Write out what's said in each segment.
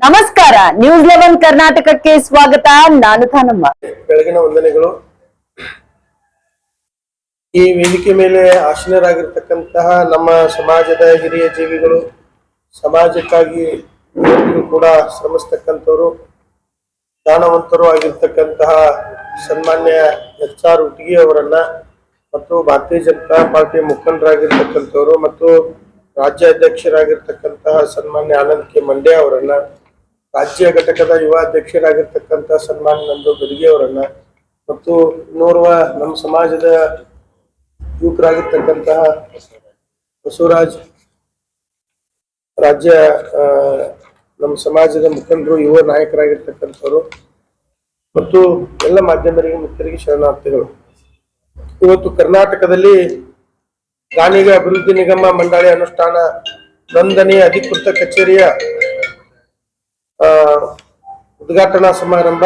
ನಮಸ್ಕಾರ, ನ್ಯೂಸ್ 11 ಕರ್ನಾಟಕಕ್ಕೆ ಸ್ವಾಗತ. ನಾನು ತಾನಮ್ಮ. ಬೆಳಗಿನ ವಂದನೆಗಳು. ಈ ವೇದಿಕೆ ಮೇಲೆ ಆಸೀನರಾಗಿರ್ತಕ್ಕಂತಹ ನಮ್ಮ ಸಮಾಜದ ಹಿರಿಯ ಜೀವಿಗಳು, ಸಮಾಜಕ್ಕಾಗಿ ಕೂಡ ಶ್ರಮಿಸ್ತಕ್ಕಂಥವರು, ದಾನವಂತರು ಆಗಿರ್ತಕ್ಕಂತಹ ಸನ್ಮಾನ್ಯ HR ಉಟಗಿ ಅವರನ್ನ ಮತ್ತು ಭಾರತೀಯ ಜನತಾ ಪಾರ್ಟಿ ಮುಖಂಡರಾಗಿರ್ತಕ್ಕಂಥವರು ಮತ್ತು ರಾಜ್ಯ ಅಧ್ಯಕ್ಷರಾಗಿರ್ತಕ್ಕಂತಹ ಸನ್ಮಾನ್ಯ ಆನಂದ್ ಕೆ ಮಂಡ್ಯ ಅವರನ್ನ, ರಾಜ್ಯ ಘಟಕದ ಯುವ ಅಧ್ಯಕ್ಷರಾಗಿರ್ತಕ್ಕಂಥ ಸನ್ಮಾನ್ಯ ನಂದು ಗದಿಗೆ ಅವರನ್ನ ಮತ್ತು ಇನ್ನೋರ್ವ ನಮ್ಮ ಸಮಾಜದ ಯುವಕರಾಗಿರ್ತಕ್ಕಂತಹ ಬಸವರಾಜ್, ರಾಜ್ಯ ನಮ್ಮ ಸಮಾಜದ ಮುಖಂಡರು, ಯುವ ನಾಯಕರಾಗಿರ್ತಕ್ಕಂಥವರು ಮತ್ತು ಎಲ್ಲ ಮಾಧ್ಯಮರಿಗೆ ಮಿತ್ರರಿಗೆ ಶರಣಾರ್ಥಿಗಳು. ಇವತ್ತು ಕರ್ನಾಟಕದಲ್ಲಿ ಗಾಣಿಗ ಅಭಿವೃದ್ಧಿ ನಿಗಮ ಮಂಡಳಿ ಅನುಷ್ಠಾನ ನೋಂದಣಿ ಅಧಿಕೃತ ಕಚೇರಿಯ ಉದ್ಘಾಟನಾ ಸಮಾರಂಭ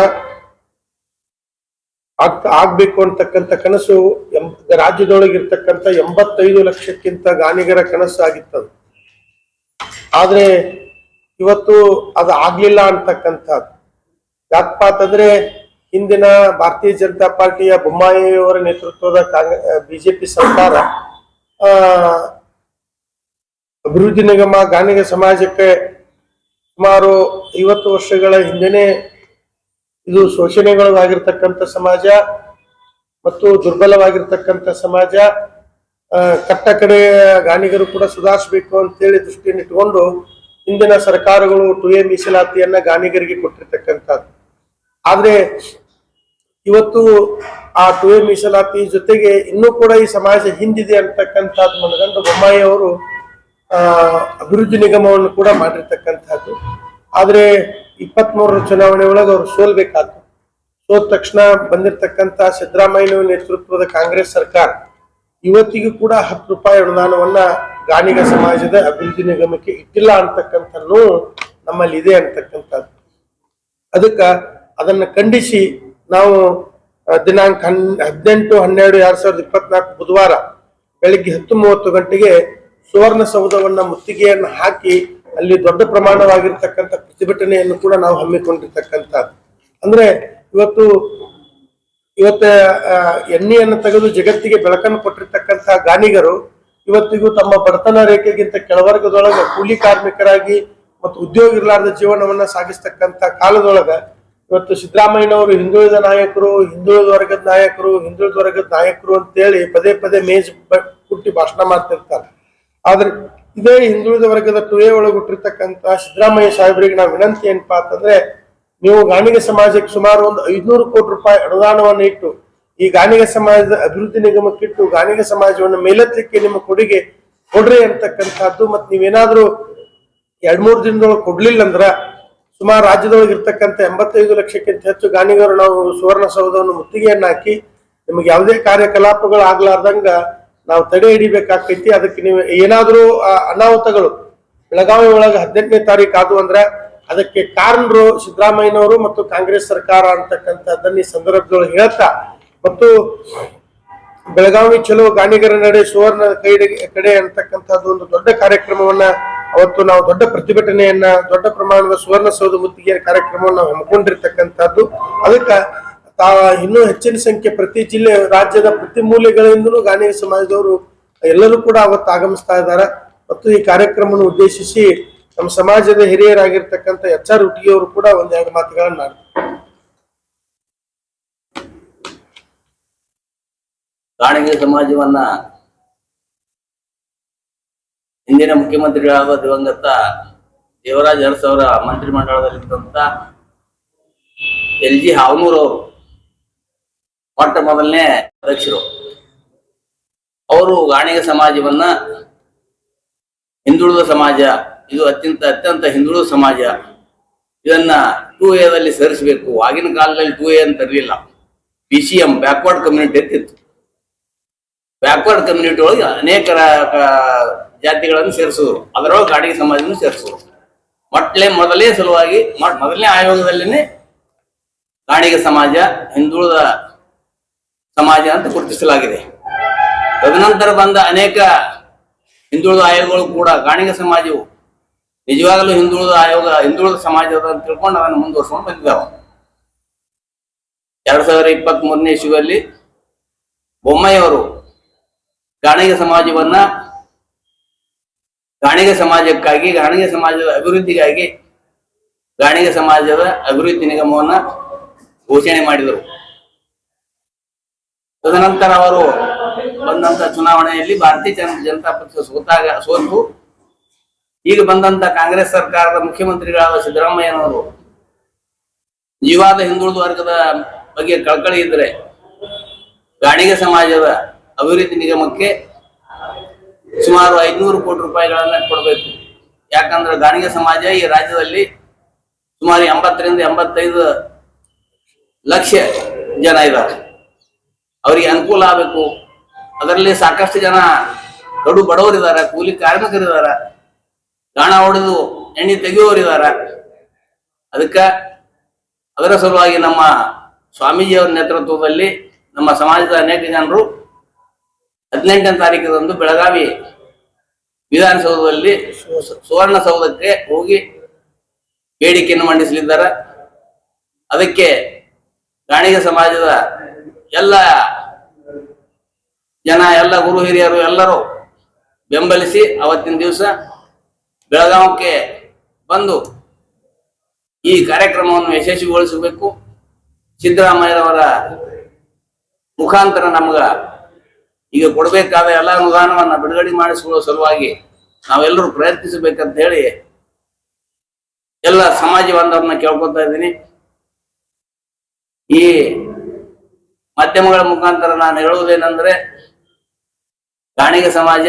ಆಗ್ಬೇಕು ಅಂತಕ್ಕಂಥ ಕನಸು ರಾಜ್ಯದೊಳಗಿರ್ತಕ್ಕಂಥ 85 ಲಕ್ಷಕ್ಕಿಂತ ಗಾಣಿಗರ ಕನಸು ಆಗಿತ್ತದು. ಆದ್ರೆ ಇವತ್ತು ಅದು ಆಗ್ಲಿಲ್ಲ ಅಂತಕ್ಕಂಥದ್ದು. ಯಾಕಪ್ಪ ಅಂತಂದ್ರೆ ಹಿಂದಿನ ಭಾರತೀಯ ಜನತಾ ಪಾರ್ಟಿಯ ಬೊಮ್ಮಾಯಿಯವರ ನೇತೃತ್ವದ ಬಿಜೆಪಿ ಸರ್ಕಾರ ಅಭಿವೃದ್ಧಿ ನಿಗಮ ಗಾಣಿಗ ಸಮಾಜಕ್ಕೆ ಸುಮಾರು 50 ವರ್ಷಗಳ ಹಿಂದೆನೆ ಇದು ಶೋಷಣೆಗೊಳಗಾಗಿರ್ತಕ್ಕಂಥ ಸಮಾಜ ಮತ್ತು ದುರ್ಬಲವಾಗಿರ್ತಕ್ಕಂಥ ಸಮಾಜ, ಕಟ್ಟ ಕಡೆ ಗಾಣಿಗರು ಕೂಡ ಸುಧಾರಿಸಬೇಕು ಅಂತೇಳಿ ದೃಷ್ಟಿಯನ್ನು ಇಟ್ಟುಕೊಂಡು ಹಿಂದಿನ ಸರ್ಕಾರಗಳು 2A ಮೀಸಲಾತಿಯನ್ನ ಗಾಣಿಗರಿಗೆ ಕೊಟ್ಟಿರ್ತಕ್ಕಂಥದ್ದು. ಆದ್ರೆ ಇವತ್ತು ಆ 2A ಮೀಸಲಾತಿ ಜೊತೆಗೆ ಇನ್ನೂ ಕೂಡ ಈ ಸಮಾಜ ಹಿಂದಿದೆ ಅಂತಕ್ಕಂಥದ್ದು ಮನಗಂಡು ಬೊಮ್ಮಾಯಿ ಅವರು ಅಭಿವೃದ್ಧಿ ನಿಗಮವನ್ನು ಕೂಡ ಮಾಡಿರ್ತಕ್ಕಂಥದ್ದು. ಆದ್ರೆ 23ರ ಚುನಾವಣೆ ಒಳಗೆ ಅವರು ಸೋಲ್ಬೇಕಾದ್ರು. ಸೋದ ತಕ್ಷಣ ಬಂದಿರತಕ್ಕಂತ ಸಿದ್ದರಾಮಯ್ಯ ನೇತೃತ್ವದ ಕಾಂಗ್ರೆಸ್ ಸರ್ಕಾರ ಇವತ್ತಿಗೂ ಕೂಡ 10 ರೂಪಾಯಿ ಅನುದಾನವನ್ನ ಗಾಣಿಗ ಸಮಾಜದ ಅಭಿವೃದ್ಧಿ ನಿಗಮಕ್ಕೆ ಇಟ್ಟಿಲ್ಲ ಅಂತಕ್ಕಂಥ ನಮ್ಮಲ್ಲಿ ಇದೆ ಅಂತಕ್ಕಂಥದ್ದು. ಅದನ್ನ ಖಂಡಿಸಿ ನಾವು ದಿನಾಂಕ 18/12/2024 ಬುಧವಾರ ಬೆಳಿಗ್ಗೆ 10:30 ಗಂಟೆಗೆ ಸುವರ್ಣಸೌಧವನ್ನ ಮುತ್ತಿಗೆಯನ್ನು ಹಾಕಿ ಅಲ್ಲಿ ದೊಡ್ಡ ಪ್ರಮಾಣವಾಗಿರ್ತಕ್ಕಂಥ ಪ್ರತಿಭಟನೆಯನ್ನು ಕೂಡ ನಾವು ಹಮ್ಮಿಕೊಂಡಿರ್ತಕ್ಕಂಥದ್ದು. ಅಂದ್ರೆ ಇವತ್ತು ಎಣ್ಣೆಯನ್ನು ತೆಗೆದು ಜಗತ್ತಿಗೆ ಬೆಳಕನ್ನು ಕೊಟ್ಟಿರ್ತಕ್ಕಂತಹ ಗಾಣಿಗರು ಇವತ್ತಿಗೂ ತಮ್ಮ ಬಡತನ ರೇಖೆಗಿಂತ ಕೆಳವರ್ಗದೊಳಗ ಕೂಲಿ ಕಾರ್ಮಿಕರಾಗಿ ಮತ್ತು ಉದ್ಯೋಗ ಇರಲಾರದ ಜೀವನವನ್ನ ಸಾಗಿಸ್ತಕ್ಕಂಥ ಕಾಲದೊಳಗ ಇವತ್ತು ಸಿದ್ದರಾಮಯ್ಯನವರು ಹಿಂದುಳಿದ ನಾಯಕರು, ಹಿಂದುಳಿದ ವರ್ಗದ ನಾಯಕರು ಅಂತೇಳಿ ಪದೇ ಪದೇ ಮೇಜ್ ಕುಟ್ಟಿ ಭಾಷಣ ಮಾಡ್ತಿರ್ತಾರೆ. ಆದ್ರೆ ಇದೇ ಹಿಂದುಳಿದ ವರ್ಗದ 2A ಒಳಗೆ ಹುಟ್ಟಿರ್ತಕ್ಕಂಥ ಸಿದ್ದರಾಮಯ್ಯ ಸಾಹೇಬರಿಗೆ ನಾವು ವಿನಂತಿ ಏನಪ್ಪಾ ಅಂತಂದ್ರೆ, ನೀವು ಗಾಣಿಗ ಸಮಾಜಕ್ಕೆ ಸುಮಾರು ಒಂದು 500 ಕೋಟಿ ರೂಪಾಯಿ ಅನುದಾನವನ್ನು ಇಟ್ಟು ಈ ಗಾಣಿಗ ಸಮಾಜದ ಅಭಿವೃದ್ಧಿ ನಿಗಮಕ್ಕಿಟ್ಟು ಗಾಣಿಗ ಸಮಾಜವನ್ನು ಮೇಲೆತ್ತಲಿಕ್ಕೆ ನಿಮ್ಮ ಕೊಡುಗೆ ಕೊಡ್ರಿ ಅಂತಕ್ಕಂಥದ್ದು. ಮತ್ ನೀವೇನಾದ್ರೂ 2-3 ದಿನದೊಳಗೆ ಕೊಡ್ಲಿಲ್ಲ ಅಂದ್ರ ಸುಮಾರು ರಾಜ್ಯದೊಳಗೆ ಇರ್ತಕ್ಕಂಥ 85 ಲಕ್ಷಕ್ಕಿಂತ ಹೆಚ್ಚು ಗಾಣಿಗರು ನಾವು ಸುವರ್ಣಸೌಧವನ್ನು ಮುತ್ತಿಗೆಯನ್ನ ಹಾಕಿ ನಿಮಗೆ ಯಾವುದೇ ಕಾರ್ಯಕಲಾಪಗಳು ಆಗ್ಲಾರ್ದಂಗ ನಾವು ತಡೆ ಹಿಡಿಬೇಕಾಗ್ತೈತಿ. ಅದಕ್ಕೆ ನೀವು ಏನಾದ್ರೂ ಅನಾಹುತಗಳು ಬೆಳಗಾವಿ ಒಳಗೆ 18ನೇ ತಾರೀಕು ಆದವು ಅಂದ್ರೆ ಅದಕ್ಕೆ ಕಾರಣರು ಸಿದ್ದರಾಮಯ್ಯನವರು ಮತ್ತು ಕಾಂಗ್ರೆಸ್ ಸರ್ಕಾರ ಅಂತಕ್ಕಂಥದ್ದನ್ನ ಈ ಸಂದರ್ಭದೊಳಗೆ ಹೇಳ್ತಾ, ಮತ್ತು ಬೆಳಗಾವಿ ಚಲೋ ಗಾಣಿಗರ ನಡೆ ಸುವರ್ಣ ಕಡೆ ಅಂತಕ್ಕಂಥದ್ದು ಒಂದು ದೊಡ್ಡ ಕಾರ್ಯಕ್ರಮವನ್ನ ಅವತ್ತು ನಾವು ದೊಡ್ಡ ಪ್ರತಿಭಟನೆಯನ್ನ, ದೊಡ್ಡ ಪ್ರಮಾಣದ ಸುವರ್ಣಸೌಧ ಮುತ್ತಿಗೆ ಕಾರ್ಯಕ್ರಮವನ್ನು ನಾವು ಹಮ್ಮಿಕೊಂಡಿರ್ತಕ್ಕಂಥದ್ದು. ಅದಕ್ಕೆ ಇನ್ನೂ ಹೆಚ್ಚಿನ ಸಂಖ್ಯೆ ಪ್ರತಿ ಜಿಲ್ಲೆ, ರಾಜ್ಯದ ಪ್ರತಿ ಮೂಲೆಗಳಿಂದಲೂ ಗಾಣಿಗ ಸಮಾಜದವರು ಎಲ್ಲರೂ ಕೂಡ ಅವತ್ತು ಆಗಮಿಸ್ತಾ ಇದ್ದಾರೆ. ಮತ್ತು ಈ ಕಾರ್ಯಕ್ರಮವನ್ನು ಉದ್ದೇಶಿಸಿ ನಮ್ಮ ಸಮಾಜದ ಹಿರಿಯರಾಗಿರ್ತಕ್ಕಂಥ HR ಉಟಗಿ ಅವರು ಕೂಡ ಒಂದೆರಡು ಮಾತುಗಳನ್ನ ಗಾಣಿಗ ಸಮಾಜವನ್ನ ಹಿಂದಿನ ಮುಖ್ಯಮಂತ್ರಿಗಳಾದ ದಿವಂಗತ ದೇವರಾಜ್ ಅರಸು ಅವರ ಮಂತ್ರಿಮಂಡಲದಲ್ಲಿದ್ದಂತ LG ಹಾವನೂರ್ ಅವರು ಮೊಟ್ಟ ಮೊದಲನೇ ಅಧ್ಯಕ್ಷರು. ಅವರು ಗಾಣಿಗ ಸಮಾಜವನ್ನ ಹಿಂದುಳಿದ ಸಮಾಜ, ಇದು ಅತ್ಯಂತ ಹಿಂದುಳಿದ ಸಮಾಜ, ಇದನ್ನ 2A ಸೇರಿಸಬೇಕು. ಆಗಿನ ಕಾಲದಲ್ಲಿ 2A ಅಂತ ಇರಲಿಲ್ಲ, BCM ಬ್ಯಾಕ್ವರ್ಡ್ ಕಮ್ಯುನಿಟಿ ಅಂತಿತ್ತು. ಬ್ಯಾಕ್ವರ್ಡ್ ಕಮ್ಯುನಿಟಿ ಒಳಗೆ ಅನೇಕ ಜಾತಿಗಳನ್ನು ಸೇರಿಸುವುದು, ಅದರೊಳಗೆ ಗಾಣಿಗ ಸಮಾಜವನ್ನು ಸೇರಿಸುವುದು. ಮೊದಲೇ ಸಲುವಾಗಿ ಮೊದಲನೇ ಆಯೋಗದಲ್ಲಿನೇ ಗಾಣಿಗ ಸಮಾಜ ಹಿಂದುಳಿದ ಸಮಾಜ ಅಂತ ಗುರುತಿಸಲಾಗಿದೆ. ತದನಂತರ ಬಂದ ಅನೇಕ ಹಿಂದುಳಿದ ಆಯೋಗಗಳು ಕೂಡ ಗಾಣಿಗ ಸಮಾಜವು ನಿಜವಾಗಲೂ ಹಿಂದುಳಿದ ಆಯೋಗ ಹಿಂದುಳಿದ ಸಮಾಜದ ಅಂತ ತಿಳ್ಕೊಂಡು ಅದನ್ನು ಮುಂದುವರ್ಸ್ಕೊಂಡು ಬಂದಿದ್ದಾವ. 2023ನೇ ಇಸ್ವಿಯಲ್ಲಿ ಬೊಮ್ಮಾಯಿಯವರು ಗಾಣಿಗ ಸಮಾಜವನ್ನ ಗಾಣಿಗ ಸಮಾಜಕ್ಕಾಗಿ ಗಾಣಿಗ ಸಮಾಜದ ಅಭಿವೃದ್ಧಿಗಾಗಿ ಗಾಣಿಗ ಸಮಾಜದ ಅಭಿವೃದ್ಧಿ ನಿಗಮವನ್ನ ಘೋಷಣೆ ಮಾಡಿದರು. ತದನಂತರ ಅವರು ಬಂದಂತ ಚುನಾವಣೆಯಲ್ಲಿ ಭಾರತೀಯ ಜನತಾ ಪಕ್ಷ ಸೋತು ಈಗ ಬಂದಂತ ಕಾಂಗ್ರೆಸ್ ಸರ್ಕಾರದ ಮುಖ್ಯಮಂತ್ರಿಗಳಾದ ಸಿದ್ದರಾಮಯ್ಯನವರು ನಿಜವಾದ ಹಿಂದುಳಿದ ವರ್ಗದ ಬಗ್ಗೆ ಕಳಕಳಿ ಇದ್ದರೆ ಗಾಣಿಗ ಸಮಾಜದ ಅಭಿವೃದ್ಧಿ ನಿಗಮಕ್ಕೆ ಸುಮಾರು 500 ಕೋಟಿ ರೂಪಾಯಿಗಳನ್ನ ಕೊಡಬೇಕು. ಯಾಕಂದ್ರೆ ಗಾಣಿಗ ಸಮಾಜ ಈ ರಾಜ್ಯದಲ್ಲಿ ಸುಮಾರು 80 ರಿಂದ 85 ಲಕ್ಷ ಜನ ಇದ್ದಾರೆ. ಅವರಿಗೆ ಅನುಕೂಲ ಆಗಬೇಕು. ಅದರಲ್ಲಿ ಸಾಕಷ್ಟು ಜನ ಕಡು ಬಡವರಿದ್ದಾರೆ, ಕೂಲಿ ಕಾರ್ಮಿಕರಿದ್ದಾರೆ, ಗಾಣ ಹೊಡೆದು ಎಣ್ಣೆ ತೆಗೆಯುವವರಿದ್ದಾರೆ. ಅದರ ಸಲುವಾಗಿ ನಮ್ಮ ಸ್ವಾಮೀಜಿಯವರ ನೇತೃತ್ವದಲ್ಲಿ ನಮ್ಮ ಸಮಾಜದ ಅನೇಕ ಜನರು 18ನೇ ತಾರೀಕದಂದು ಬೆಳಗಾವಿ ವಿಧಾನಸೌಧದಲ್ಲಿ ಸುವರ್ಣಸೌಧಕ್ಕೆ ಹೋಗಿ ಬೇಡಿಕೆಯನ್ನು ಮಂಡಿಸಲಿದ್ದಾರೆ. ಅದಕ್ಕೆ ಗಾಣಿಗ ಸಮಾಜದ ಎಲ್ಲ ಜನ, ಎಲ್ಲ ಗುರು ಹಿರಿಯರು ಎಲ್ಲರೂ ಬೆಂಬಲಿಸಿ ಅವತ್ತಿನ ದಿವಸ ಬೆಳಗಾವಕ್ಕೆ ಬಂದು ಈ ಕಾರ್ಯಕ್ರಮವನ್ನು ಯಶಸ್ವಿಗೊಳಿಸಬೇಕು. ಸಿದ್ದರಾಮಯ್ಯರವರ ಮುಖಾಂತರ ನಮಗ ಈಗ ಕೊಡಬೇಕಾದ ಎಲ್ಲ ಅನುದಾನವನ್ನ ಬಿಡುಗಡೆ ಮಾಡಿಸಿಕೊಳ್ಳುವ ಸಲುವಾಗಿ ನಾವೆಲ್ಲರೂ ಪ್ರಯತ್ನಿಸಬೇಕಂತ ಹೇಳಿ ಎಲ್ಲ ಸಮಾಜ ಬಾಂಧವರನ್ನ ಕೇಳ್ಕೊತಾ ಇದ್ದೀನಿ. ಈ ಮಾಧ್ಯಮಗಳ ಮುಖಾಂತರ ನಾನು ಹೇಳುವುದೇನೆಂದ್ರೆ, ಗಾಣಿಗ ಸಮಾಜ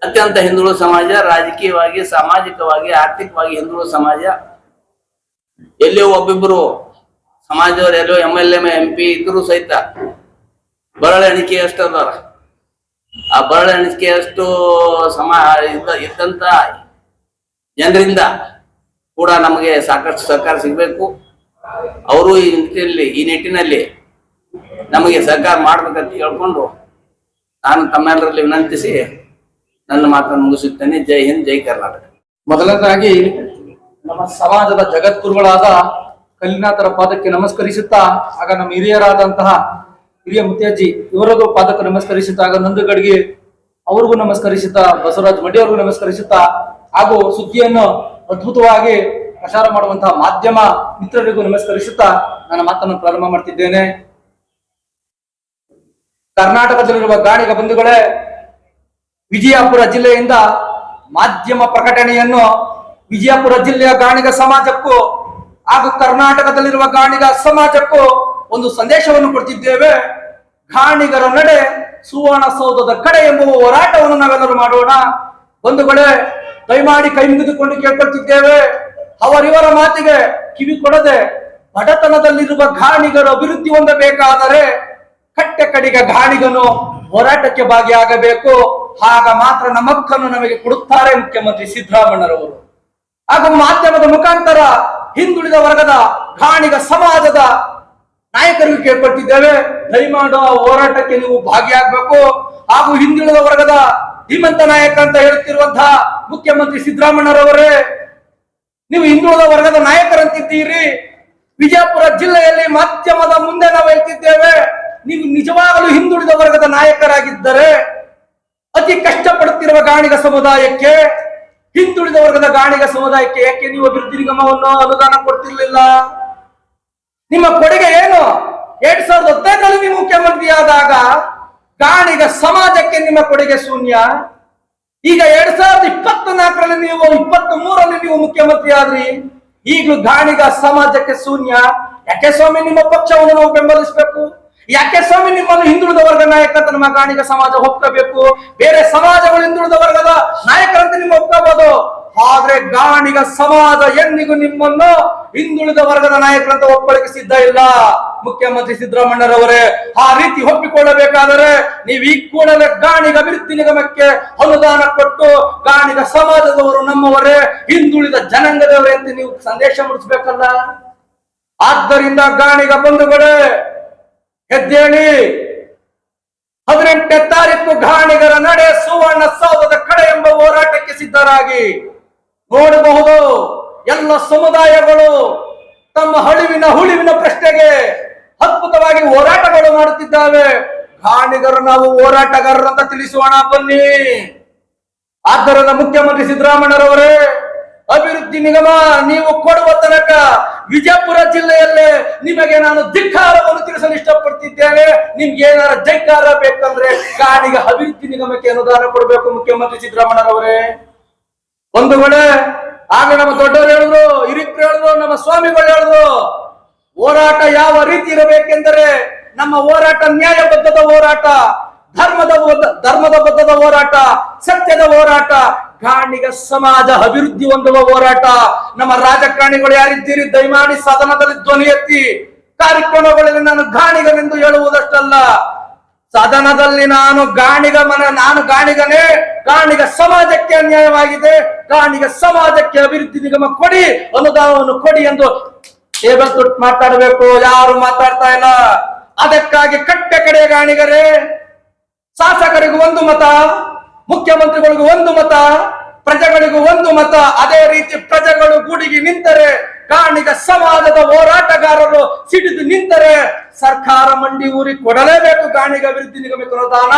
ಅತ್ಯಂತ ಹಿಂದುಳಿದ ಸಮಾಜ, ರಾಜಕೀಯವಾಗಿ, ಸಾಮಾಜಿಕವಾಗಿ, ಆರ್ಥಿಕವಾಗಿ ಹಿಂದುಳಿದ ಸಮಾಜ. ಎಲ್ಲಿಯೋ ಒಬ್ಬಿಬ್ಬರು ಸಮಾಜದವರು ಎಲ್ಲೋ MLA MP ಇದ್ರೂ ಸಹಿತ ಬರಳೆ ಎಣಿಕೆಯಷ್ಟು ಅದಾರ. ಆ ಬರಳೆ ಎಣಿಕೆಯಷ್ಟು ಇದ್ದಂತ ಜನರಿಂದ ಕೂಡ ನಮಗೆ ಸಾಕಷ್ಟು ಸಹಕಾರ ಸಿಗಬೇಕು. ಅವರು ಈ ನಿಟ್ಟಿನಲ್ಲಿ ನಮಗೆ ಸಹಕಾರ ಮಾಡ್ಬೇಕಂತ ಕೇಳ್ಕೊಂಡು ನಾನು ತಮ್ಮೆಲ್ಲರಲ್ಲಿ ವಿನಂತಿಸಿ ನನ್ನ ಮಾತನ್ನು ಮುಗಿಸುತ್ತೇನೆ. ಜೈ ಹಿಂದ್, ಜೈ ಕರ್ನಾಟಕ. ಮೊದಲನೇದಾಗಿ ನಮ್ಮ ಸಮಾಜದ ಜಗದ್ಗುರುಗಳಾದ ಕಲ್ಲಿನಾಥರ ಪಾದಕ್ಕೆ ನಮಸ್ಕರಿಸುತ್ತಾ, ಆಗ ನಮ್ಮ ಹಿರಿಯರಾದಂತಹ ಹಿರಿಯ ಮುತ್ಯಾಜಿ ಇವರಿಗೂ ಪಾದಕ್ಕೆ ನಮಸ್ಕರಿಸುತ್ತಾ, ಆಗ ನಂದುಗಡ್ಗೆ ಅವ್ರಿಗೂ ನಮಸ್ಕರಿಸುತ್ತಾ, ಬಸವರಾಜ್ ಮಡಿ ಅವ್ರಿಗೂ ನಮಸ್ಕರಿಸುತ್ತಾ, ಹಾಗೂ ಸುದ್ದಿಯನ್ನು ಅದ್ಭುತವಾಗಿ ಪ್ರಚಾರ ಮಾಡುವಂತಹ ಮಾಧ್ಯಮ ಮಿತ್ರರಿಗೂ ನಮಸ್ಕರಿಸುತ್ತಾ ನನ್ನ ಮಾತನ್ನು ಪ್ರಾರಂಭ ಮಾಡ್ತಿದ್ದೇನೆ. ಕರ್ನಾಟಕದಲ್ಲಿರುವ ಗಾಣಿಗ ಬಂಧುಗಳೇ, ವಿಜಯಪುರ ಜಿಲ್ಲೆಯಿಂದ ಮಾಧ್ಯಮ ಪ್ರಕಟಣೆಯನ್ನು ವಿಜಯಪುರ ಜಿಲ್ಲೆಯ ಗಾಣಿಗ ಸಮಾಜಕ್ಕೂ ಹಾಗೂ ಕರ್ನಾಟಕದಲ್ಲಿರುವ ಗಾಣಿಗ ಸಮಾಜಕ್ಕೂ ಒಂದು ಸಂದೇಶವನ್ನು ಕೊಡ್ತಿದ್ದೇವೆ. ಗಾಣಿಗರ ನಡೆ ಸುವರ್ಣಸೌಧದ ಕಡೆ ಎಂಬುವ ಹೋರಾಟವನ್ನು ನಾವೆಲ್ಲರೂ ಮಾಡೋಣ. ಬಂಧುಗಳೇ, ದಯಮಾಡಿ ಕೈ ಮುಗಿದುಕೊಂಡು ಕೇಳ್ಕೊಳ್ತಿದ್ದೇವೆ. ಅವರಿವರ ಮಾತಿಗೆ ಕಿವಿ ಕೊಡದೆ ಬಡತನದಲ್ಲಿರುವ ಗಾಣಿಗರು ಅಭಿವೃದ್ಧಿ ಹೊಂದಬೇಕಾದರೆ ಕಟ್ಟೆ ಕಡಿಗ ಗಾಣಿಗನು ಹೋರಾಟಕ್ಕೆ ಭಾಗಿಯಾಗಬೇಕು. ಆಗ ಮಾತ್ರ ನಮ್ಮ ಹಕ್ಕನ್ನು ನಮಗೆ ಕೊಡುತ್ತಾರೆ ಮುಖ್ಯಮಂತ್ರಿ ಸಿದ್ದರಾಮಯ್ಯರವರು. ಹಾಗೂ ಮಾಧ್ಯಮದ ಮುಖಾಂತರ ಹಿಂದುಳಿದ ವರ್ಗದ ಗಾಣಿಗ ಸಮಾಜದ ನಾಯಕರಿಗೆ ಕೇಳ್ಕೊಳ್ತಿದ್ದೇವೆ, ದಯಮಾಡು ಆ ಹೋರಾಟಕ್ಕೆ ನೀವು ಭಾಗಿಯಾಗಬೇಕು. ಹಾಗೂ ಹಿಂದುಳಿದ ವರ್ಗದ ಧೀಮಂತ ನಾಯಕ ಅಂತ ಹೇಳ್ತಿರುವಂತಹ ಮುಖ್ಯಮಂತ್ರಿ ಸಿದ್ದರಾಮಯ್ಯರವರೇ, ನೀವು ಹಿಂದುಳಿದ ವರ್ಗದ ನಾಯಕರಂತಿದ್ದೀರಿ. ವಿಜಯಪುರ ಜಿಲ್ಲೆಯಲ್ಲಿ ಮಾಧ್ಯಮದ ಮುಂದೆ ನಾವು ಹೇಳ್ತಿದ್ದೇವೆ, ನೀವು ನಿಜವಾಗಲೂ ಹಿಂದುಳಿದ ವರ್ಗದ ನಾಯಕರಾಗಿದ್ದರೆ ಅತಿ ಕಷ್ಟಪಡುತ್ತಿರುವ ಗಾಣಿಗ ಸಮುದಾಯಕ್ಕೆ, ಹಿಂದುಳಿದ ವರ್ಗದ ಗಾಣಿಗ ಸಮುದಾಯಕ್ಕೆ ಯಾಕೆ ನೀವು ಅಭಿವೃದ್ಧಿ ನಿಗಮವನ್ನು ಅನುದಾನ ಕೊಡ್ತಿರ್ಲಿಲ್ಲ? ನಿಮ್ಮ ಕೊಡುಗೆ ಏನು? 2015ರಲ್ಲಿ ನೀವು ಮುಖ್ಯಮಂತ್ರಿ ಆದಾಗ ಗಾಣಿಗ ಸಮಾಜಕ್ಕೆ ನಿಮ್ಮ ಕೊಡುಗೆ ಶೂನ್ಯ. ಈಗ 2024ರಲ್ಲಿ ನೀವು 23ರಲ್ಲಿ ನೀವು ಮುಖ್ಯಮಂತ್ರಿ ಆದ್ರಿ, ಈಗಲೂ ಗಾಣಿಗ ಸಮಾಜಕ್ಕೆ ಶೂನ್ಯ. ಯಾಕೆ ಸ್ವಾಮಿ ನಿಮ್ಮ ಪಕ್ಷವನ್ನು ನಾವು ಬೆಂಬಲಿಸಬೇಕು? ಯಾಕೆ ಸ್ವಾಮಿ ನಿಮ್ಮನ್ನು ಹಿಂದುಳಿದ ವರ್ಗ ನಾಯಕ ಅಂತ ನಮ್ಮ ಗಾಣಿಗ ಸಮಾಜ ಒಪ್ಕೋಬೇಕು? ಬೇರೆ ಸಮಾಜಗಳು ಹಿಂದುಳಿದ ವರ್ಗದ ನಾಯಕರಂತೆ ನಿಮ್ಮ ಒಪ್ಕೋಬಹುದು, ಆದ್ರೆ ಗಾಣಿಗ ಸಮಾಜ ಎಂದಿಗೂ ನಿಮ್ಮನ್ನು ಹಿಂದುಳಿದ ವರ್ಗದ ನಾಯಕರಂತ ಒಪ್ಪಳಿಕೆ ಸಿದ್ಧ ಇಲ್ಲ. ಮುಖ್ಯಮಂತ್ರಿ ಸಿದ್ದರಾಮಯ್ಯರವರೇ, ಆ ರೀತಿ ಒಪ್ಪಿಕೊಳ್ಳಬೇಕಾದರೆ ನೀವು ಈ ಕೂಡಲೇ ಗಾಣಿಗ ಅಭಿವೃದ್ಧಿ ನಿಗಮಕ್ಕೆ ಅನುದಾನ ಕೊಟ್ಟು ಗಾಣಿಗ ಸಮಾಜದವರು ನಮ್ಮವರೇ, ಹಿಂದುಳಿದ ಜನಾಂಗದವರೇ ಅಂತ ನೀವು ಸಂದೇಶ ಮುಟ್ಟಿಸ್ಬೇಕಲ್ಲ. ಆದ್ದರಿಂದ ಗಾಣಿಗ ಬಂಧುಗಳೇ, ಎದ್ದೇಳಿ, 18ನೇ ತಾರೀಕು ಗಾಣಿಗರ ನಡೆ ಸುವರ್ಣ ಸೌಧದ ಕಡೆ ಎಂಬ ಹೋರಾಟಕ್ಕೆ ಸಿದ್ಧರಾಗಿ ನೋಡಬಹುದು. ಎಲ್ಲ ಸಮುದಾಯಗಳು ತಮ್ಮ ಹುಳಿವಿನ ಪ್ರಶ್ನೆಗೆ ಅದ್ಭುತವಾಗಿ ಹೋರಾಟಗಳು ಮಾಡುತ್ತಿದ್ದಾವೆ. ಗಾಣಿಗರು ನಾವು ಹೋರಾಟಗಾರರು ಅಂತ ತಿಳಿಸೋಣ ಬನ್ನಿ. ಆದ್ದರಿಂದ ಮುಖ್ಯಮಂತ್ರಿ ಸಿದ್ದರಾಮಯ್ಯರವರೇ, ಅಭಿವೃದ್ಧಿ ನಿಗಮ ನೀವು ಕೊಡುವ ತನಕ ವಿಜಯಪುರ ಜಿಲ್ಲೆಯಲ್ಲೇ ನಿಮಗೆ ನಾನು ಧಿಕ್ಕಾರವನ್ನು ತಿಳಿಸಲು ಇಷ್ಟಪಡ್ತಿದ್ದೇನೆ. ನಿಮ್ಗೆ ಏನಾರ ಜೈಕಾರ ಬೇಕಂದ್ರೆ ಗಾಣಿಗ ಅಭಿವೃದ್ಧಿ ನಿಗಮಕ್ಕೆ ಅನುದಾನ ಕೊಡಬೇಕು ಮುಖ್ಯಮಂತ್ರಿ ಸಿದ್ದರಾಮಯ್ಯರವರೇ. ಒಂದು ವೇಳೆ ಆಗ ನಮ್ಮ ದೊಡ್ಡವರು ಹೇಳಿದ್ರು, ಹಿರಿಯರು ಹೇಳಿದ್ರು, ನಮ್ಮ ಸ್ವಾಮಿಗಳು ಹೇಳಿದ್ರು, ಹೋರಾಟ ಯಾವ ರೀತಿ ಇರಬೇಕೆಂದರೆ ನಮ್ಮ ಹೋರಾಟ ನ್ಯಾಯಬದ್ಧದ ಹೋರಾಟ, ಧರ್ಮದ ಬದ್ಧದ ಹೋರಾಟ, ಸತ್ಯದ ಹೋರಾಟ, ಗಾಣಿಗ ಸಮಾಜ ಅಭಿವೃದ್ಧಿ ಹೊಂದುವ ಹೋರಾಟ. ನಮ್ಮ ರಾಜಕಾರಣಿಗಳು ಯಾರಿದ್ದೀರಿ ದಯಮಾಡಿ ಸದನದಲ್ಲಿ ಧ್ವನಿ ಎತ್ತಿ. ಕಾರ್ಯಕ್ರಮಗಳಲ್ಲಿ ನಾನು ಗಾಣಿಗನೆಂದು ಹೇಳುವುದಷ್ಟಲ್ಲ, ಸದನದಲ್ಲಿ ನಾನು ಗಾಣಿಗನೇ. ಗಾಣಿಗ ಸಮಾಜಕ್ಕೆ ಅನ್ಯಾಯವಾಗಿದೆ, ಗಾಣಿಗ ಸಮಾಜಕ್ಕೆ ಅಭಿವೃದ್ಧಿ ನಿಗಮ ಕೊಡಿ, ಅನುದಾನವನ್ನು ಕೊಡಿ ಎಂದು ಟೇಬಲ್ ತುಟ್ಟು ಮಾತಾಡಬೇಕು. ಯಾರು ಮಾತಾಡ್ತಾ ಇಲ್ಲ. ಅದಕ್ಕಾಗಿ ಕಟ್ಟೆ ಕಡೆ ಗಾಣಿಗರೇ, ಶಾಸಕರಿಗೂ ಒಂದು ಮತ, ಮುಖ್ಯಮಂತ್ರಿಗಳಿಗೂ ಒಂದು ಮತ, ಪ್ರಜೆಗಳಿಗೂ ಒಂದು ಮತ. ಅದೇ ರೀತಿ ಪ್ರಜೆಗಳು ಗುಡಿಗೆ ನಿಂತರೆ, ಗಾಣಿಗ ಸಮಾಜದ ಹೋರಾಟಗಾರರು ಸಿಡಿದು ನಿಂತರೆ ಸರ್ಕಾರ ಮಂಡಿ ಊರಿ ಕೊಡಲೇಬೇಕು ಗಾಣಿಗ ಅಭಿವೃದ್ಧಿ ನಿಗಮಕ್ಕೆ ಅನುದಾನ.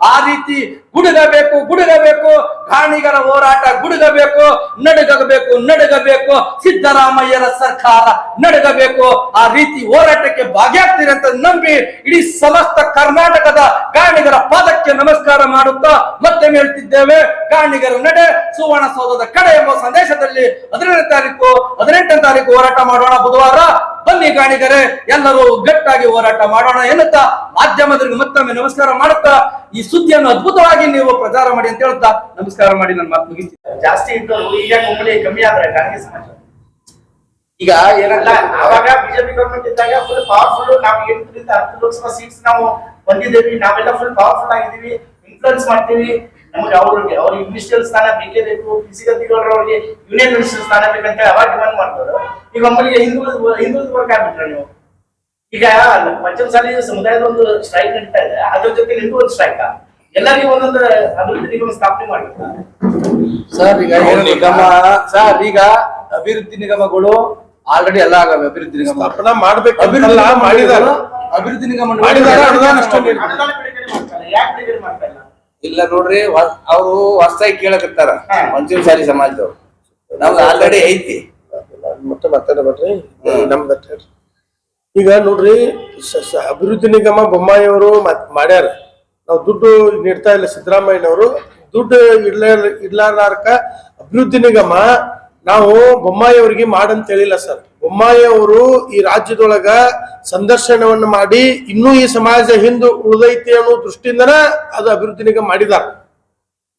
ಆ ರೀತಿ ಗುಡುಗಬೇಕು. ಗಾಣಿಗರ ಹೋರಾಟ ಗುಡುಗಬೇಕು, ನಡುಗಬೇಕು. ಸಿದ್ದರಾಮಯ್ಯರ ಸರ್ಕಾರ ನಡುಗಬೇಕು. ಆ ರೀತಿ ಹೋರಾಟಕ್ಕೆ ಭಾಗಿಯಾಗ್ತೀರಿ ಅಂತ ನಂಬಿ ಇಡೀ ಸಮಸ್ತ ಕರ್ನಾಟಕದ ಗಾಣಿಗರ ಪಾದಕ್ಕೆ ನಮಸ್ಕಾರ ಮಾಡುತ್ತಾ ಮತ್ತೆ ಹೇಳ್ತಿದ್ದೇವೆ, ಗಾಣಿಗರ ನಡೆ ಸುವರ್ಣಸೌಧದ ಕಡೆ ಎಂಬ ಸಂದೇಶದಲ್ಲಿ 18ನೇ ತಾರೀಕು ಹೋರಾಟ ಮಾಡೋಣ ಬುಧವಾರ. ಬನ್ನಿ ಗಾಣಿಗರೇ, ಎಲ್ಲರೂ ಗಟ್ಟಾಗಿ ಹೋರಾಟ ಮಾಡೋಣ ಎನ್ನುತ್ತಾ ಮಾಧ್ಯಮದವರಿಗೆ ಮತ್ತೊಮ್ಮೆ ನಮಸ್ಕಾರ ಮಾಡುತ್ತಾ ಈ ಸುದ್ದಿಯನ್ನು ಅದ್ಭುತವಾಗಿ ನೀವು ಪ್ರಚಾರ ಮಾಡಿ ಅಂತ ಹೇಳ್ತಾ ನಮಸ್ಕಾರ ಮಾಡಿ ನನ್ನ ಮಾತು ಮುಗಿಸ್ತೀನಿ. ಜಾಸ್ತಿ ಇದ್ದವರು ಈಗ ಕಮ್ಮಿ ಆದ್ರೆ ಗಾಣಿಗ ಸಮಾಜ ಈಗ ಏನಲ್ಲ, ಆವಾಗ ಬಿಜೆಪಿ ಗವರ್ಮೆಂಟ್ ಇದ್ದಾಗ ಫುಲ್ ಪವರ್ಫುಲ್, ನಾವು 8ರಿಂದ 10 ಲೋಕಸಭಾ ಸೀಟ್ಸ್ ನಾವು ಹೊಂದಿದ್ದೇವೆ. ನಾವೆಲ್ಲ ಫುಲ್ ಪವರ್ಫುಲ್ ಆಗಿದ್ದೀವಿ, ಇನ್ಫ್ಲುಯೆನ್ಸ್ ಮಾಡ್ತೀವಿ. ನಮಗೆ ಅವ್ರಿಗೆ ಮಿನಿಸ್ಟರ್ ಸ್ಥಾನ ಬೇಕೇ ಬೇಕು, ಅವ್ರಿಗೆ ಯೂನಿಯನ್ ಮಿನಿಸ್ಟರ್ ಸ್ಥಾನ ಬೇಕಂತ ಅವಾಗ ಡಿಮಾಂಡ್ ಮಾಡ್ತಾರೆ. ಈಗ ಒಮ್ಮಲಿಗೆ ಹಿಂದುಳಿದ ವರ್ಗ ಆಗ್ಬಿಟ್ರೆ ನೀವು. ಈಗ ಪಂಚಮಸಾಲಿ ಸಮುದಾಯದ ಒಂದು ಸ್ಟ್ರೈಕ್ ನಡೀತಾ ಇದೆ, ಅದ್ರ ಜೊತೆ ನಿಮಗೂ ಒಂದು ಸ್ಟ್ರೈಕ್. ಎಲ್ಲರಿಗೂ ಒಂದೊಂದು ಅಭಿವೃದ್ಧಿ ನಿಗಮ ಸ್ಥಾಪನೆ ಮಾಡ್ತಾರೆ ಸರ್. ಈಗ ಅಭಿವೃದ್ಧಿ ನಿಗಮಗಳು ಆಲ್ರೆಡಿ ಎಲ್ಲ ಆಗವೆ. ಅಭಿವೃದ್ಧಿ ನಿಗಮ ಸ್ಥಾಪನಾ ಮಾಡ್ಬೇಕು, ಮಾಡಿದಾರ. ಅಭಿವೃದ್ಧಿ ನಿಗಮ ಅನುದಾನ ಬಿಡುಗಡೆ ಮಾಡ್ತಾರೆ. ಯಾಕೆ ಬಿಡುಗಡೆ ಮಾಡ್ತಾ ಇಲ್ಲ? ಇಲ್ಲ ನೋಡ್ರಿ, ಅವರು ಹೊಸದಾಗಿ ಕೇಳಕತ್ತಾರ ಪಂಚಮಸಾಲಿ ಸಮಾಜದವ್ರು. ನಮ್ದು ಆಲ್ರೆಡಿ ಐತಿ. ಮತ್ತೆ ಮಾತಾಡಬೇಡ್ರಿ, ನಮ್ದು ಈಗ ನೋಡ್ರಿ, ಅಭಿವೃದ್ಧಿ ನಿಗಮ ಬೊಮ್ಮಾಯಿ ಅವರು ಮಾಡ್ಯಾರ. ನಾವು ದುಡ್ಡು ನೀಡ್ತಾ ಇಲ್ಲ ಸಿದ್ದರಾಮಯ್ಯನವರು. ದುಡ್ಡು ಇಡ್ಲಾರ್ಕ ಅಭಿವೃದ್ಧಿ ನಿಗಮ ನಾವು ಬೊಮ್ಮಾಯಿ ಅವರಿಗೆ ಮಾಡಂತ ಹೇಳಿಲ್ಲ ಸರ್. ಬೊಮ್ಮಾಯಿ ಅವರು ಈ ರಾಜ್ಯದೊಳಗ ಸಂದರ್ಶನವನ್ನು ಮಾಡಿ ಇನ್ನೂ ಈ ಸಮಾಜ ಹಿಂದೆ ಉಳಿದೈತಿ ಅನ್ನೋ ದೃಷ್ಟಿಯಿಂದನ ಅದು ಅಭಿವೃದ್ಧಿ ನಿಗಮ ಮಾಡಿದಾರ.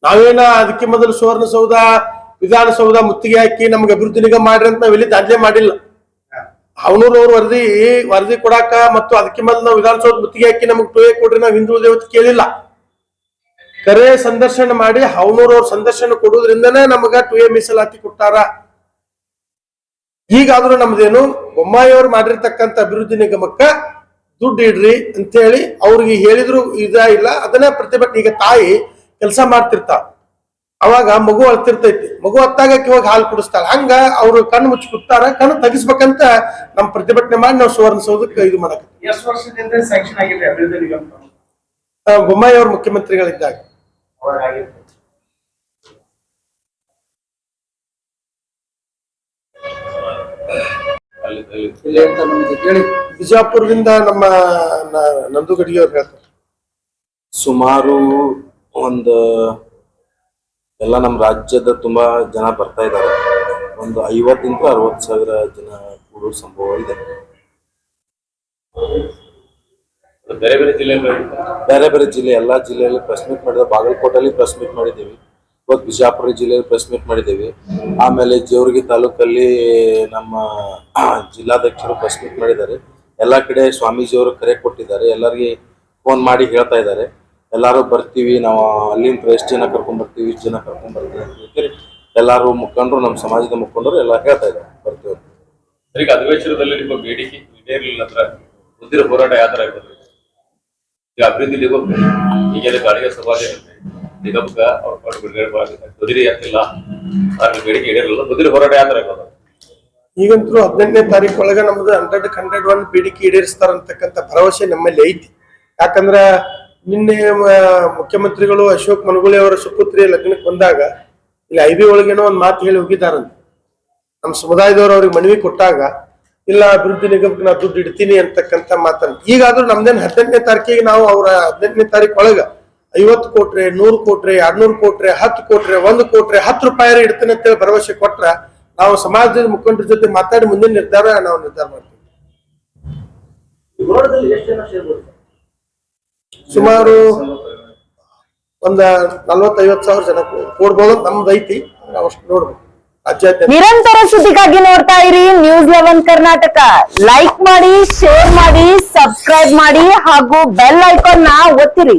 ನಾವೇನ ಅದಕ್ಕೆ ಮೊದಲು ಸುವರ್ಣಸೌಧ, ವಿಧಾನಸೌಧ ಮುತ್ತಿಗೆ ಹಾಕಿ ನಮ್ಗೆ ಅಭಿವೃದ್ಧಿ ನಿಗಮ ಮಾಡ್ರಿ ಅಂತ ನಾವ್ ಇಲ್ಲಿ ದಾಖಲೆ ಮಾಡಿಲ್ಲ. ಅವನೂರವ್ರು ವರದಿ ಕೊಡಾಕ ಮತ್ತು ಅದಕ್ಕೆ ಮೊದಲು ನಾವು ವಿಧಾನಸೌಧ ಮುತ್ತಿಗೆ ಹಾಕಿ ನಮ್ಗೆ ಟೋಯೆ ಕೊಡ್ರಿ ನಾವು ಹಿಂದುಳಿದ ಕೇಳಿಲ್ಲ. ಕರೆ ಸಂದರ್ಶನ ಮಾಡಿ ಅವನೂರವ್ರ ಸಂದರ್ಶನ ಕೊಡುವುದ್ರಿಂದನೇ ನಮಗ ಟೋಯೆ ಮೀಸಲಾತಿ ಕೊಟ್ಟಾರ. ಈಗಾದ್ರೂ ನಮ್ದೇನು ಬೊಮ್ಮಾಯಿ ಅವ್ರು ಮಾಡಿರ್ತಕ್ಕಂಥ ಅಭಿವೃದ್ಧಿ ನಿಗಮಕ್ಕ ದುಡ್ಡು ಇಡ್ರಿ ಅಂತ ಹೇಳಿ ಅವ್ರಿಗೆ ಹೇಳಿದ್ರು ಇಲ್ಲ. ಅದನ್ನೇ ಪ್ರತಿಭಟನೆ. ಈಗ ತಾಯಿ ಕೆಲಸ ಮಾಡ್ತಿರ್ತಾಳ, ಅವಾಗ ಮಗು ಅಳ್ತಿರ್ತೈತಿ, ಮಗು ಹೊತ್ತಾಗಕ್ಕೆ ಹೋಗಿ ಹಾಲು ಕುಡಿಸ್ತಾಳ. ಹಂಗ ಅವ್ರು ಕಣ್ಣು ಮುಚ್ಚಿ ಕೂತಾರ, ಕಣ್ಣು ತೆಗಿಸ್ಬೇಕಂತ ನಮ್ ಪ್ರತಿಭಟನೆ ಮಾಡಿ ನಾವು ಸುವರ್ಣಸೌಧಕ್ಕೆ ಇದು ಮಾಡಕ್. ಎಷ್ಟು ವರ್ಷದಿಂದ ಸ್ಯಾಂಕ್ಷನ್ ಆಗಿದೆ ಅಭಿವೃದ್ಧಿ ನಿಗಮ? ಬೊಮ್ಮಾಯಿ ಅವ್ರ ಮುಖ್ಯಮಂತ್ರಿಗಳಿದ್ದಾಗ ಬಿಜಾಪುರದಿಂದ ನಮ್ಮ ನಂದುಗಡಿಗೆ ಅವ್ರು ಹೇಳ್ತಾರೆ. ಸುಮಾರು ಒಂದು ಎಲ್ಲ ನಮ್ಮ ರಾಜ್ಯದ ತುಂಬಾ ಜನ ಬರ್ತಾ ಇದ್ದಾರೆ. ಒಂದು 50 to 60 ಸಾವಿರ ಜನ ಕೂಡುವ ಸಂಭವ ಇದೆ. ಬೇರೆ ಬೇರೆ ಜಿಲ್ಲೆ, ಎಲ್ಲಾ ಜಿಲ್ಲೆಯಲ್ಲಿ ಪ್ರೆಸ್ ಮೀಟ್ ಮಾಡಿದ್ರೆ, ಬಾಗಲಕೋಟೆಯಲ್ಲಿ ಪ್ರೆಸ್ ಮೀಟ್ ಮಾಡಿದ್ದೀವಿ, ಇವತ್ತು ಬಿಜಾಪುರ ಜಿಲ್ಲೆಯಲ್ಲಿ ಪ್ರೆಸ್ ಮೀಟ್ ಮಾಡಿದ್ದೀವಿ. ಆಮೇಲೆ ಜೇವರ್ಗಿ ತಾಲೂಕಲ್ಲಿ ನಮ್ಮ ಜಿಲ್ಲಾಧ್ಯಕ್ಷರು ಪ್ರೆಸ್ ಮೀಟ್ ಮಾಡಿದ್ದಾರೆ. ಎಲ್ಲಾ ಕಡೆ ಸ್ವಾಮೀಜಿಯವರು ಕರೆ ಕೊಟ್ಟಿದ್ದಾರೆ, ಎಲ್ಲರಿಗೆ ಫೋನ್ ಮಾಡಿ ಹೇಳ್ತಾ ಇದ್ದಾರೆ ಎಲ್ಲಾರು ಬರ್ತೀವಿ, ನಾವು ಅಲ್ಲಿಂದ ಎಷ್ಟು ಜನ ಕರ್ಕೊಂಡ್ ಬರ್ತೀವಿ, ಇಷ್ಟು ಜನ ಕರ್ಕೊಂಡ್ ಬರ್ತೀವಿ ಅಂತ ಹೇಳಿ ಎಲ್ಲಾರು ಮುಖಂಡರು, ನಮ್ಮ ಸಮಾಜದ ಮುಖಂಡರು ಎಲ್ಲ ಹೇಳ್ತಾ ಇದ್ದಾರೆ ಬರ್ತೀವಿ. ಅಧಿವೇಶನದಲ್ಲಿ ನಿಮ್ಮ ಬೇಡಿಕೆ ಈಡೇರಲಿಲ್ಲ ಅಂದ್ರೆ ಮುಂದಿನ ಹೋರಾಟ ಯಾವ ತರ ಆಗ್ತದೆ? ಈಗ ಅಭಿವೃದ್ಧಿ ನಿಗಮ ಈಗೆಲ್ಲ ಗಾಡಿಗೆ ಸಭಾದೆ ನಿಗಮಕ್ಕ ಅವ್ರ ಬಿಡುಗಡೆ ಬದುರಿ ಆಗ್ತಿಲ್ಲ ಅದ್ರ ಬೇಡಿಕೆ ಈಡೇರಲ್ಲ ಬದುರಿ ಹೋರಾಟ ಯಾತ್ರ ಈಗಂತೂ 18ನೇ ತಾರೀಕು ಒಳಗ ನಮ್ದು 100-101 ಬೇಡಿಕೆ ಈಡೇರಿಸ್ತಾರಂತಕ್ಕಂಥ ಭರವಸೆ ನಮ್ಮಲ್ಲಿ ಐತಿ. ಯಾಕಂದ್ರ ನಿನ್ನೆ ಮುಖ್ಯಮಂತ್ರಿಗಳು ಅಶೋಕ್ ಮನಗೂಳಿ ಅವರ ಸುಪುತ್ರಿ ಲಗ್ನಕ್ಕೆ ಬಂದಾಗ ಇಲ್ಲಿ ಐಬಿ ಒಳಗೇನೋ ಒಂದ್ ಮಾತು ಹೇಳಿ ಹೋಗಿದಾರಂತ. ನಮ್ಮ ಸಮುದಾಯದವರು ಅವ್ರಿಗೆ ಮನವಿ ಕೊಟ್ಟಾಗ ಇಲ್ಲ ಅಭಿವೃದ್ಧಿ ನಿಗಮಕ್ಕೆ ನಾ ದುಡ್ಡು ಇಡ್ತೀನಿ ಅಂತಕ್ಕಂಥ ಮಾತನ್ನ ಈಗಾದ್ರೂ ನಮ್ದೇನ್ 18ನೇ ತಾರೀಕಿಗೆ ನಾವು ಅವ್ರ 18ನೇ ತಾರೀಕು ಒಳಗ 50 ಕೋಟಿ 100 ಕೋಟಿ 200 ಕೋಟಿ 10 ಕೋಟಿ 1 ಕೋಟಿ 10 ರೂಪಾಯಿ ಇಡ್ತೀನಿ ಅಂತೇಳಿ ಭರವಸೆ ಕೊಟ್ರ ನಾವು ಸಮಾಜದ ಮುಖಂಡರ ಜೊತೆ ಮಾತಾಡಿ ಮುಂದಿನ ನಿರ್ಧಾರ ಮಾಡ್ತೀವಿ. ಸುಮಾರು ಒಂದ 40-50 ಸಾವಿರ ಜನ ಕೊಡ್ಬೋದು ನಮ್ದು ಐತಿ. ನಾವು ಅಷ್ಟು ನೋಡ್ಬೇಕು. ರಾಜ್ಯಾದ್ಯಂತ ನಿರಂತರ ಸುದ್ದಿಗಾಗಿ ನೋಡ್ತಾ ಇರಿ ನ್ಯೂಸ್ 11 ಕರ್ನಾಟಕ. ಲೈಕ್ ಮಾಡಿ, ಶೇರ್ ಮಾಡಿ, ಸಬ್ಸ್ಕ್ರೈಬ್ ಮಾಡಿ ಹಾಗೂ ಬೆಲ್ ಐಕಾನ್ ನ ಒತ್ತಿರಿ.